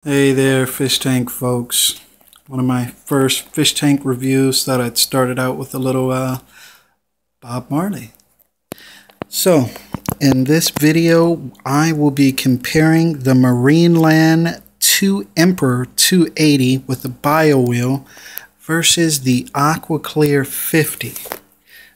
Hey there, fish tank folks. One of my first fish tank reviews. Thought I'd started out with a little Bob Marley. So, in this video, I will be comparing the Marineland 2 Emperor 280 with the bio wheel versus the AquaClear 50.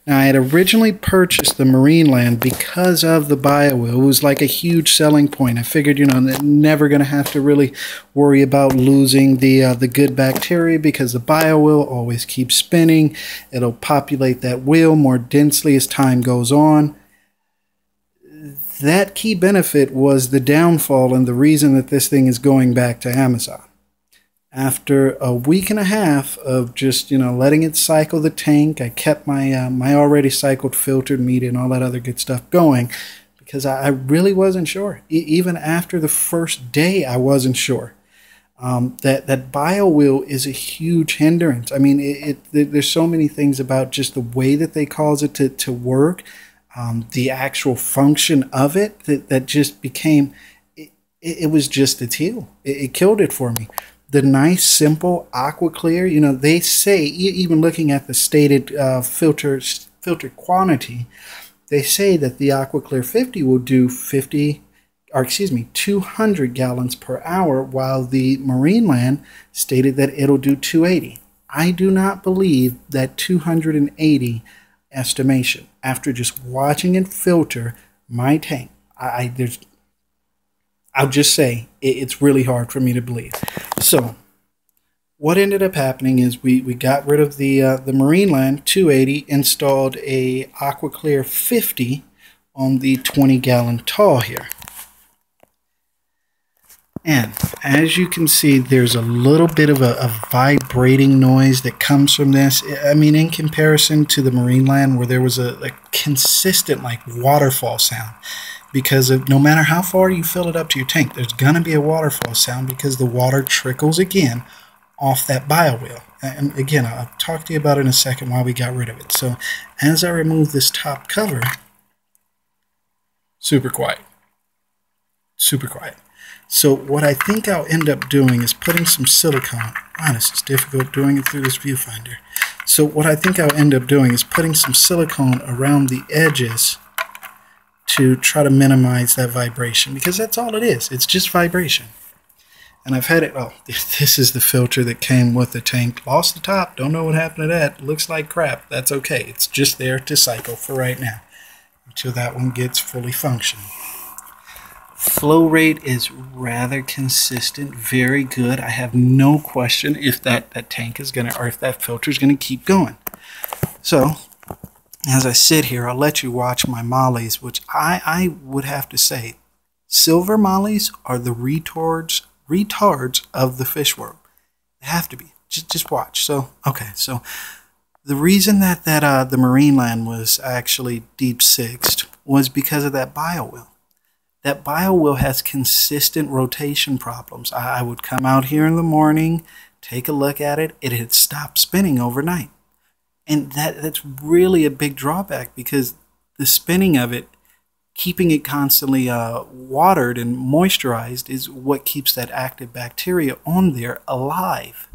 Now, I had originally purchased the Marineland because of the bio wheel. It was like a huge selling point. I figured, I'm never going to have to really worry about losing the good bacteria because the bio wheel always keeps spinning. It'll populate that wheel more densely as time goes on. That key benefit was the downfall and the reason that this thing is going back to Amazon. After a week and a half of just, letting it cycle the tank, I kept my my already cycled filtered media and all that other good stuff going because I really wasn't sure. Even after the first day, I wasn't sure. That bio wheel is a huge hindrance. I mean, there's so many things about just the way that they cause it to work, the actual function of it that just became, it was just its heel. It killed it for me. The nice, simple AquaClear, they say, even looking at the stated filtered quantity, they say that the AquaClear 50 will do 200 gallons per hour, while the Marineland stated that it'll do 280. I do not believe that 280 estimation. After just watching it filter my tank, I'll just say it's really hard for me to believe. So what ended up happening is we got rid of the Marineland 280, installed a AquaClear 50 on the 20-gallon tall here. And as you can see, there's a little bit of a vibrating noise that comes from this. I mean, in comparison to the Marineland, where there was a consistent like waterfall sound. Because of, no matter how far you fill it up to your tank, there's going to be a waterfall sound because the water trickles again off that bio wheel. And again, I'll talk to you about it in a second why we got rid of it. So as I remove this top cover, super quiet. Super quiet. So what I think I'll end up doing is putting some silicone. Wow, this is difficult doing it through this viewfinder. So what I think I'll end up doing is putting some silicone around the edges to try to minimize that vibration, because that's all it is. It's just vibration. And I've had it, oh, this is the filter that came with the tank. Lost the top, don't know what happened to that. Looks like crap. That's okay. It's just there to cycle for right now until that one gets fully functional. Flow rate is rather consistent, very good. I have no question if that tank is going to, or if that filter is going to keep going. So as I sit here, I'll let you watch my mollies, which I would have to say, silver mollies are the retards of the fish world. They have to be. Just watch. So, okay. So the reason that the Marineland was actually deep sixed was because of that bio wheel. That bio wheel has consistent rotation problems. I would come out here in the morning, take a look at it. It had stopped spinning overnight. And that's really a big drawback, because the spinning of it, keeping it constantly watered and moisturized, is what keeps that active bacteria on there alive.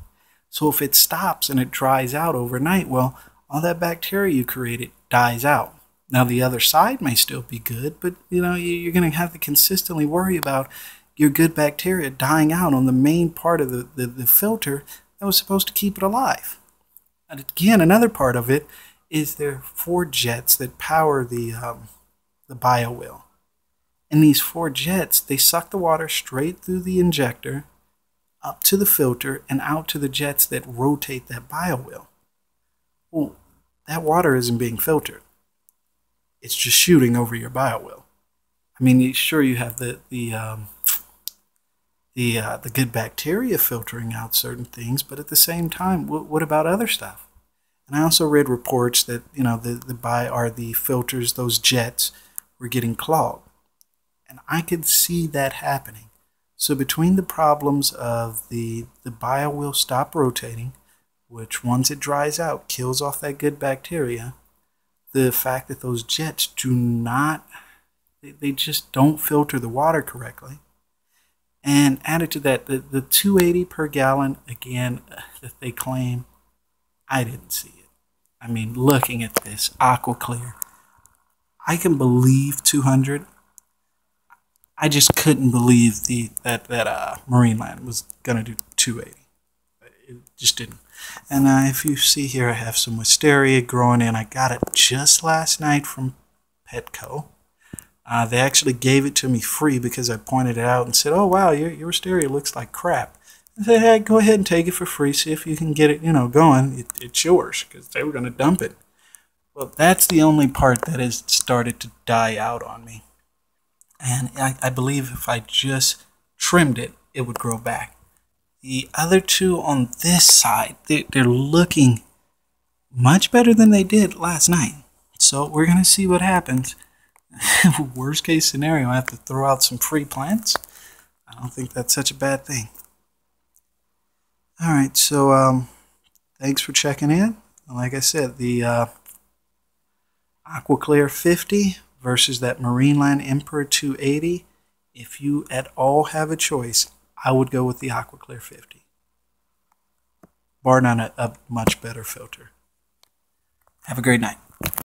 So if it stops and it dries out overnight, well, all that bacteria you created dies out. Now the other side may still be good, but you're going to have to consistently worry about your good bacteria dying out on the main part of the filter that was supposed to keep it alive. And again, another part of it is there are 4 jets that power the bio wheel. And these 4 jets, they suck the water straight through the injector, up to the filter, and out to the jets that rotate that bio wheel. Well, that water isn't being filtered. It's just shooting over your bio wheel. I mean, sure, you have the good bacteria filtering out certain things, but at the same time, what about other stuff? And I also read reports that the filters, those jets, were getting clogged, and I could see that happening. So between the problems of the bio wheel stop rotating, which once it dries out kills off that good bacteria, the fact that those jets they just don't filter the water correctly, And added to that, the 280 per gallon, again, that they claim, I didn't see it. I mean, looking at this, AquaClear, I can believe 200. I just couldn't believe that Marineland was going to do 280. It just didn't. And if you see here, I have some wisteria growing in. I got it just last night from Petco. They actually gave it to me free because I pointed it out and said, "Oh wow, your wisteria looks like crap." I said, "Hey, go ahead and take it for free. See if you can get it, going. It's yours," because they were going to dump it. Well, that's the only part that has started to die out on me. And I believe if I just trimmed it, it would grow back. The other two on this side, they're looking much better than they did last night. So we're going to see what happens. Worst case scenario, I have to throw out some free plants. I don't think that's such a bad thing. All right, so thanks for checking in. Like I said, the AquaClear 50 versus that Marineland Emperor 280. If you at all have a choice, I would go with the AquaClear 50. Bar none, a much better filter. Have a great night.